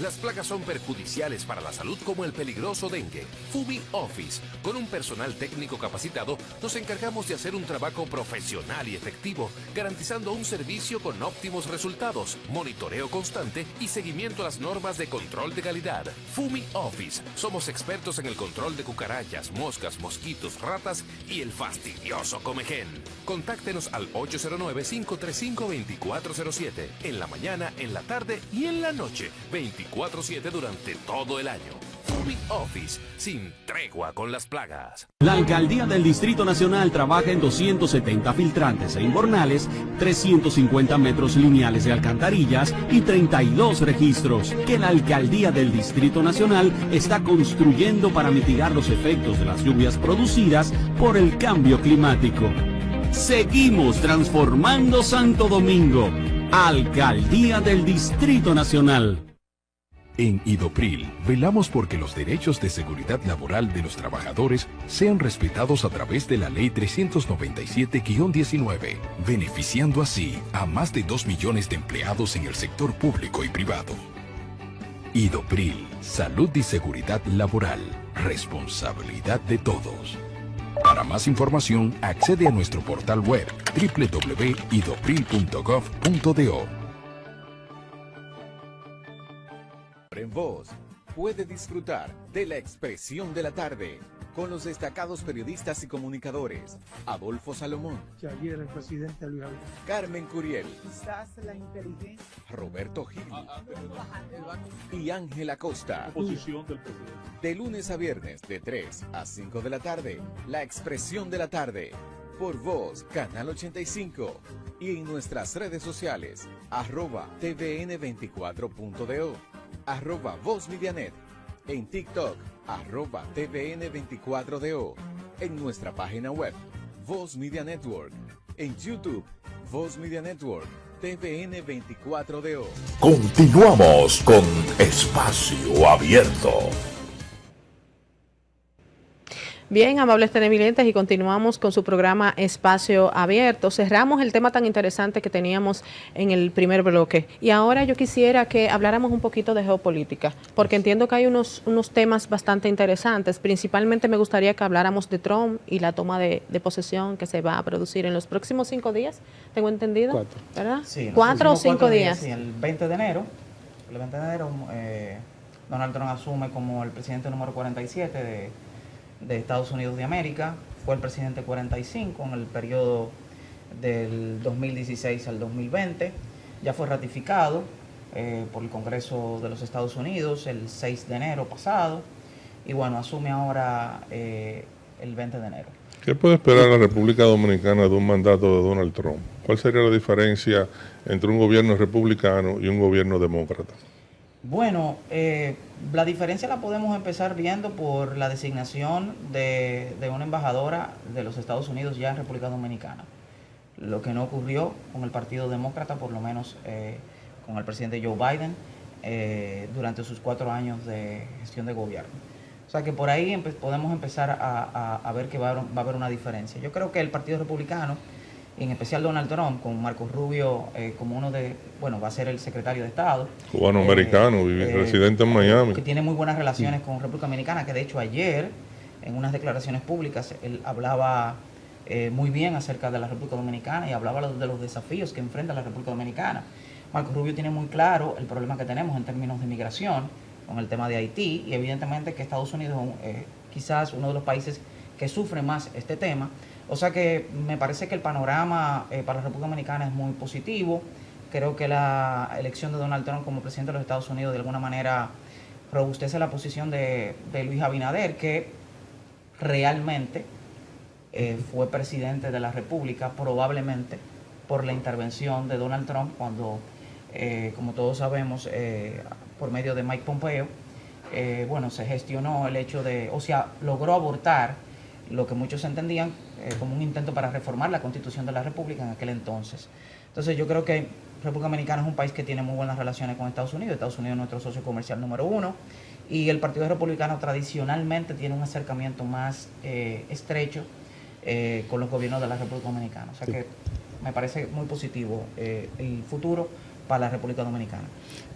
Las plagas son perjudiciales para la salud como el peligroso dengue. Fumi Office, con un personal técnico capacitado, nos encargamos de hacer un trabajo profesional y efectivo, garantizando un servicio con óptimos resultados, monitoreo constante y seguimiento a las normas de control de calidad. Fumi Office, somos expertos en el control de cucarachas, moscas, mosquitos, ratas y el fastidioso comején. Contáctenos al 809-535-2407, en la mañana, en la tarde y en la noche, 24/7 durante todo el año. Fumi Office, sin tregua con las plagas. La Alcaldía del Distrito Nacional trabaja en 270 filtrantes e invernales, 350 metros lineales de alcantarillas y 32 registros que la Alcaldía del Distrito Nacional está construyendo para mitigar los efectos de las lluvias producidas por el cambio climático. Seguimos transformando Santo Domingo. Alcaldía del Distrito Nacional. En Idopril, velamos porque los derechos de seguridad laboral de los trabajadores sean respetados a través de la Ley 397-19, beneficiando así a más de 2 millones de empleados en el sector público y privado. Idopril, salud y seguridad laboral, responsabilidad de todos. Para más información, accede a nuestro portal web www.idopril.gov.do. En Voz puede disfrutar de la expresión de la tarde con los destacados periodistas y comunicadores Adolfo Salomón, que ayer el presidente Luis Abinader, Carmen Curiel, quizás la inteligencia, Roberto Gil y Ángela Costa. posición del presidente. De lunes a viernes de 3 a 5 de la tarde, la expresión de la tarde por Voz Canal 85 y en nuestras redes sociales @tvn24.do, @VozMediaNet, en TikTok @tvn24do, en nuestra página web Voz Media Network, en YouTube Voz Media Network, TVN24DO. Continuamos con Espacio Abierto. Bien, amables televidentes, y continuamos con su programa Espacio Abierto. Cerramos el tema tan interesante que teníamos en el primer bloque. Y ahora yo quisiera que habláramos un poquito de geopolítica, porque entiendo que hay unos temas bastante interesantes. Principalmente me gustaría que habláramos de Trump y la toma de posesión que se va a producir en los próximos 5 días, tengo entendido, 4. ¿verdad? Sí, los 4 o próximos 5 días. Sí, el 20 de enero, Donald Trump asume como el presidente número 47 de Estados Unidos de América. Fue el presidente 45 en el periodo del 2016 al 2020. Ya fue ratificado por el Congreso de los Estados Unidos el 6 de enero pasado. Y bueno, asume ahora el 20 de enero. ¿Qué puede esperar la República Dominicana de un mandato de Donald Trump? ¿Cuál sería la diferencia entre un gobierno republicano y un gobierno demócrata? Bueno, la diferencia la podemos empezar viendo por la designación de una embajadora de los Estados Unidos ya en República Dominicana. Lo que no ocurrió con el Partido Demócrata, por lo menos con el presidente Joe Biden, durante sus 4 años de gestión de gobierno. O sea que por ahí podemos empezar a ver que va a haber una diferencia. Yo creo que el Partido Republicano, en especial Donald Trump, con Marco Rubio como va a ser el secretario de Estado. Cubano-americano, residente en Miami. Que tiene muy buenas relaciones con República Dominicana, que de hecho ayer, en unas declaraciones públicas, él hablaba muy bien acerca de la República Dominicana y hablaba de los desafíos que enfrenta la República Dominicana. Marco Rubio tiene muy claro el problema que tenemos en términos de migración, con el tema de Haití, y evidentemente que Estados Unidos es quizás uno de los países que sufre más este tema. O sea que me parece que el panorama para la República Dominicana es muy positivo. Creo que la elección de Donald Trump como presidente de los Estados Unidos de alguna manera robustece la posición de Luis Abinader, que realmente fue presidente de la República probablemente por la intervención de Donald Trump cuando, como todos sabemos, por medio de Mike Pompeo, se gestionó el hecho logró abortar lo que muchos entendían como un intento para reformar la Constitución de la República en aquel entonces. Entonces yo creo que República Dominicana es un país que tiene muy buenas relaciones con Estados Unidos. Estados Unidos es nuestro socio comercial número 1 y el Partido Republicano tradicionalmente tiene un acercamiento más estrecho con los gobiernos de la República Dominicana. O sea que me parece muy positivo el futuro para la República Dominicana.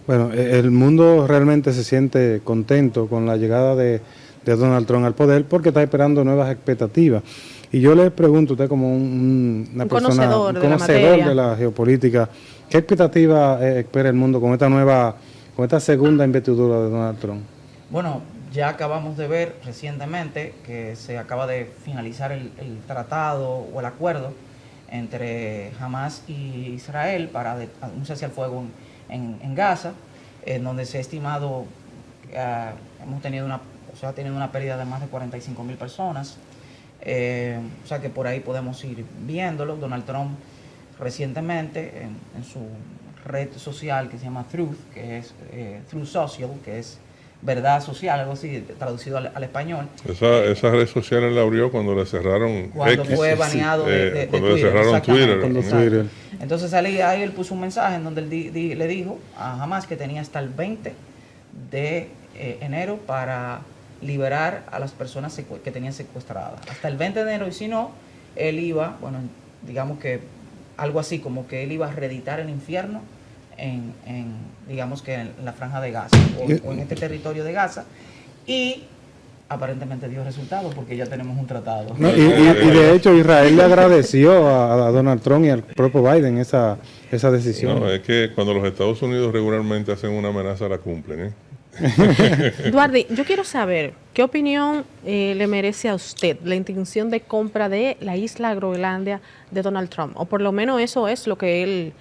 Bueno, el mundo realmente se siente contento con la llegada de Donald Trump al poder porque está esperando nuevas expectativas. Y yo le pregunto a usted como una persona, un conocedor de la geopolítica, ¿qué expectativa espera el mundo con esta segunda investidura de Donald Trump? Bueno, ya acabamos de ver recientemente que se acaba de finalizar el tratado o el acuerdo entre Hamas y Israel para un cese al fuego en Gaza, en donde se ha estimado, hemos tenido una pérdida de más de 45,000 personas. O sea que por ahí podemos ir viéndolo. Donald Trump recientemente en su red social que se llama Truth, que es Truth Social, que es verdad social, algo así, traducido al español. Esa red social la abrió cuando le cerraron cuando X, fue baneado de cuando Twitter. Le cerraron Twitter. Entonces ahí él puso un mensaje en donde él le dijo a Hamas que tenía hasta el 20 de enero para liberar a las personas que tenían secuestradas. Hasta el 20 de enero, y si no, él iba, digamos que algo así, como que él iba a reeditar el infierno digamos que en la franja de Gaza o en este territorio de Gaza, y aparentemente dio resultados porque ya tenemos un tratado. No, y de hecho Israel le agradeció a Donald Trump y al propio Biden esa decisión. No, es que cuando los Estados Unidos regularmente hacen una amenaza la cumplen, Eduardo, yo quiero saber qué opinión le merece a usted la intención de compra de la isla Groenlandia de Donald Trump, o por lo menos eso es lo que él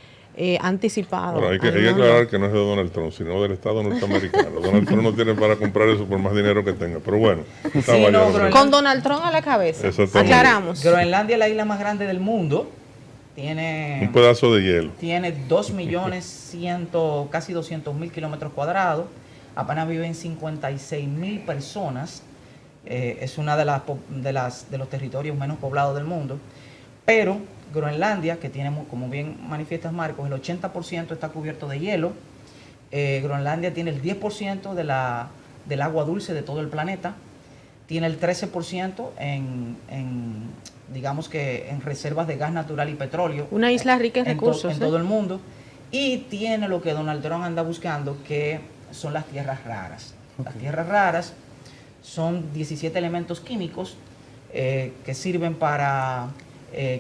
anticipado. Bueno, hay que aclarar que no es de Donald Trump, sino del Estado norteamericano. Donald Trump no tiene para comprar eso por más dinero que tenga, pero bueno. Con Donald Trump a la cabeza. Aclaramos. Groenlandia es la isla más grande del mundo. Tiene un pedazo de hielo. Tiene 2.100.000, casi 200.000 kilómetros cuadrados. Apenas viven 56.000 personas. Es una de los territorios menos poblados del mundo. Pero Groenlandia, que tiene, como bien manifiestas Marcos, el 80% está cubierto de hielo. Groenlandia tiene el 10% del agua dulce de todo el planeta. Tiene el 13% digamos que en reservas de gas natural y petróleo. Una isla rica en recursos. En todo el mundo. Y tiene lo que Donald Trump anda buscando, que son las tierras raras. Las tierras raras son 17 elementos químicos que sirven para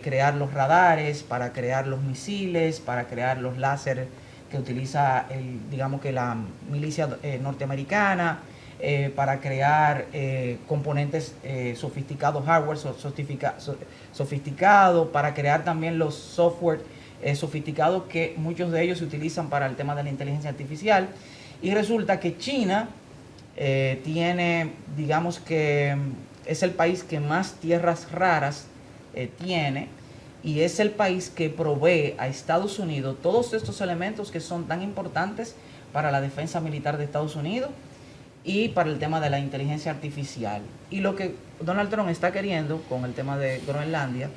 crear los radares, para crear los misiles, para crear los láser que utiliza digamos que la milicia norteamericana, para crear componentes sofisticados, hardware sofisticado, para crear también los software sofisticados, que muchos de ellos se utilizan para el tema de la inteligencia artificial. Y resulta que China tiene, digamos que es el país que más tierras raras tiene, y es el país que provee a Estados Unidos todos estos elementos que son tan importantes para la defensa militar de Estados Unidos y para el tema de la inteligencia artificial. Y lo que Donald Trump está queriendo con el tema de Groenlandia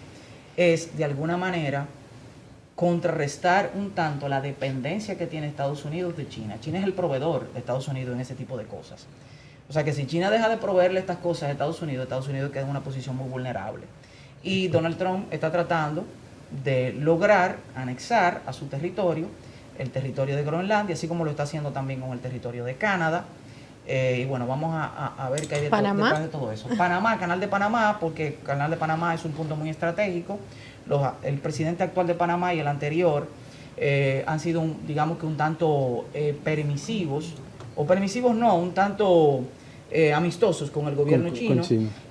es, de alguna manera, contrarrestar un tanto la dependencia que tiene Estados Unidos de China. China es el proveedor de Estados Unidos en ese tipo de cosas. O sea que si China deja de proveerle estas cosas a Estados Unidos queda en una posición muy vulnerable. Y Donald Trump está tratando de lograr anexar a su territorio el territorio de Groenlandia, así como lo está haciendo también con el territorio de Canadá. Y bueno, vamos a ver qué hay detrás de todo eso. Panamá, Canal de Panamá, porque el Canal de Panamá es un punto muy estratégico. El presidente actual de Panamá y el anterior han sido, digamos que un tanto permisivos, o permisivos no, un tanto amistosos con el gobierno chino.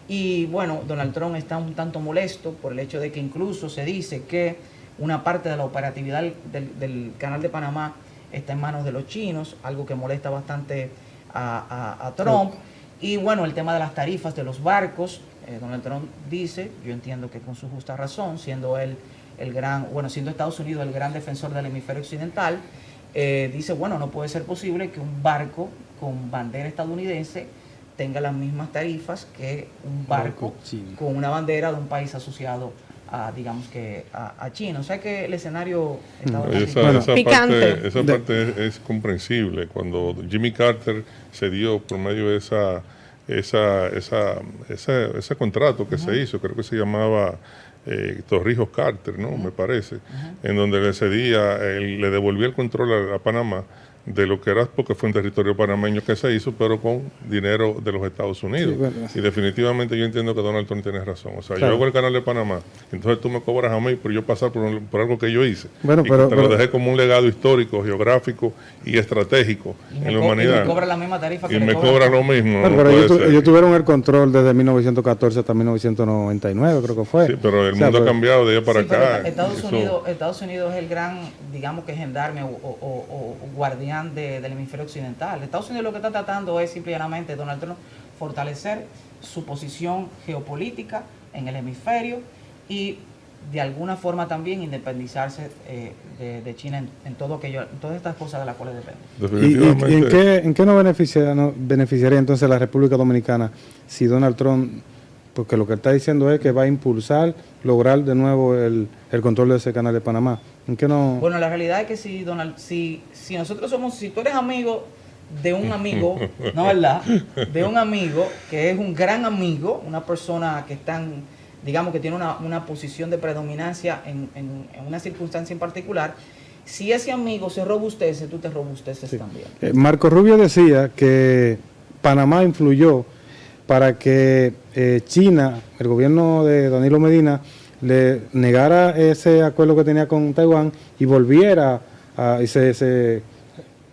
Y bueno, Donald Trump está un tanto molesto por el hecho de que incluso se dice que una parte de la operatividad del Canal de Panamá está en manos de los chinos, algo que molesta bastante a Trump. Y bueno, el tema de las tarifas de los barcos, Donald Trump dice, yo entiendo que con su justa razón, siendo él siendo Estados Unidos el gran defensor del hemisferio occidental, dice, bueno, no puede ser posible que un barco con bandera estadounidense tenga las mismas tarifas que un barco con una bandera de un país asociado a, digamos que, a China. O sea que el escenario está picante. Esa parte es comprensible. Cuando Jimmy Carter se dio por medio de ese contrato que se hizo, creo que se llamaba Torrijos Carter, ¿no? Me parece, en donde le cedía, le devolvía el control a Panamá de lo que era, porque fue un territorio panameño que se hizo, pero con dinero de los Estados Unidos. Y definitivamente yo entiendo que Donald Trump tiene razón. O sea, yo hago el Canal de Panamá, entonces tú me cobras a mí por yo pasar por algo que yo hice. Pero te lo dejé como un legado histórico, geográfico y estratégico en la humanidad. Y me cobra la misma tarifa que y me cobra lo mismo. Pero ellos tuvieron el control desde 1914 hasta 1999, creo que fue. Sí, pero el mundo ha cambiado de allá para acá. Estados Unidos es el gran, digamos que gendarme o guardián del hemisferio occidental. Estados Unidos lo que está tratando es simplemente, Donald Trump, fortalecer su posición geopolítica en el hemisferio y de alguna forma también independizarse de China en todas estas cosas de las cuales depende. ¿Y en qué nos beneficiaría entonces la República Dominicana si Donald Trump, porque lo que está diciendo es que va a impulsar, lograr de nuevo el control de ese Canal de Panamá? ¿En qué no? Bueno, la realidad es que si nosotros si tú eres amigo de un amigo, ¿no, verdad? De un amigo que es un gran amigo, una persona que digamos que tiene una posición de predominancia en una circunstancia en particular, si ese amigo se robustece, tú te robusteces también. Marco Rubio decía que Panamá influyó para que China, el gobierno de Danilo Medina, le negara ese acuerdo que tenía con Taiwán y volviera y se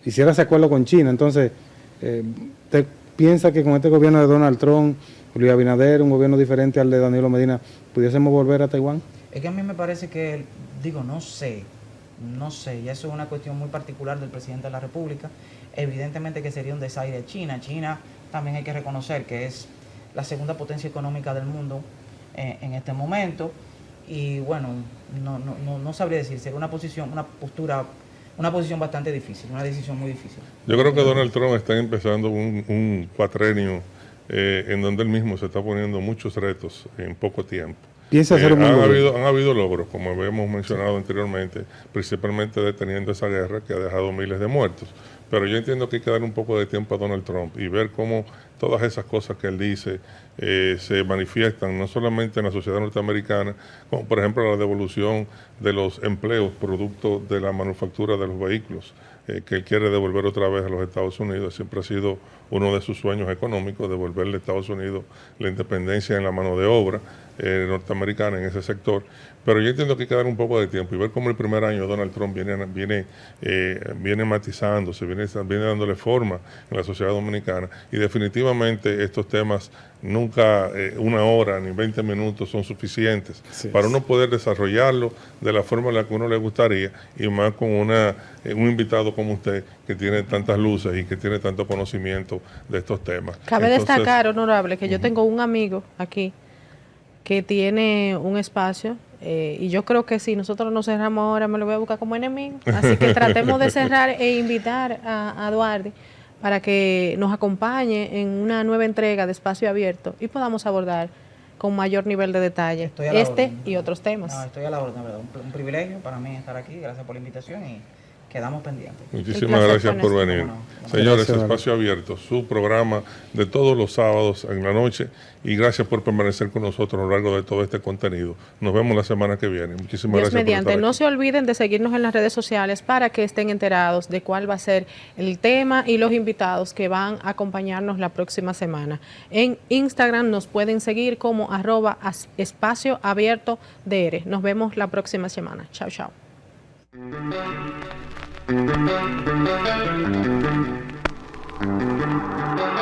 hiciera ese acuerdo con China. Entonces, ¿usted piensa que con este gobierno de Donald Trump, Luis Abinader, un gobierno diferente al de Danilo Medina, pudiésemos volver a Taiwán? Es que a mí me parece que, no sé, y eso es una cuestión muy particular del presidente de la República. Evidentemente que sería un desaire a China. China también hay que reconocer que es la segunda potencia económica del mundo en este momento. Y bueno, no sabría decir, sería una posición bastante difícil, una decisión muy difícil. Yo creo que Donald Trump está empezando un cuatrenio en donde él mismo se está poniendo muchos retos en poco tiempo. Han habido logros, como habíamos mencionado anteriormente, principalmente deteniendo esa guerra que ha dejado miles de muertos. Pero yo entiendo que hay que dar un poco de tiempo a Donald Trump y ver cómo todas esas cosas que él dice se manifiestan no solamente en la sociedad norteamericana, como por ejemplo la devolución de los empleos producto de la manufactura de los vehículos, que él quiere devolver otra vez a los Estados Unidos. Siempre ha sido uno de sus sueños económicos, devolverle a Estados Unidos la independencia en la mano de obra, norteamericana en ese sector. Pero yo entiendo que hay que dar un poco de tiempo y ver cómo el primer año de Donald Trump viene matizándose, viene dándole forma en la sociedad dominicana. Y definitivamente estos temas nunca 1 hora ni 20 minutos son suficientes para uno poder desarrollarlo de la forma en la que uno le gustaría, y más con un invitado como usted que tiene tantas luces y que tiene tanto conocimiento de estos temas. Cabe destacar, honorable, que yo tengo un amigo aquí que tiene un espacio, y yo creo que si nosotros nos cerramos ahora me lo voy a buscar como enemigo, así que tratemos de cerrar e invitar a Duarte para que nos acompañe en una nueva entrega de Espacio Abierto y podamos abordar con mayor nivel de detalle y otros temas. No, estoy a la orden, ¿verdad? Un privilegio para mí estar aquí, gracias por la invitación y quedamos pendientes. Muchísimas gracias por venir. Señores, Espacio Abierto, su programa de todos los sábados en la noche, y gracias por permanecer con nosotros a lo largo de todo este contenido. Nos vemos la semana que viene. Muchísimas gracias mediante. por estar No aquí. se olviden de seguirnos en las redes sociales para que estén enterados de cuál va a ser el tema y los invitados que van a acompañarnos la próxima semana. En Instagram nos pueden seguir como @espacioabiertodr. Nos vemos la próxima semana. Chao, chao. Thank you.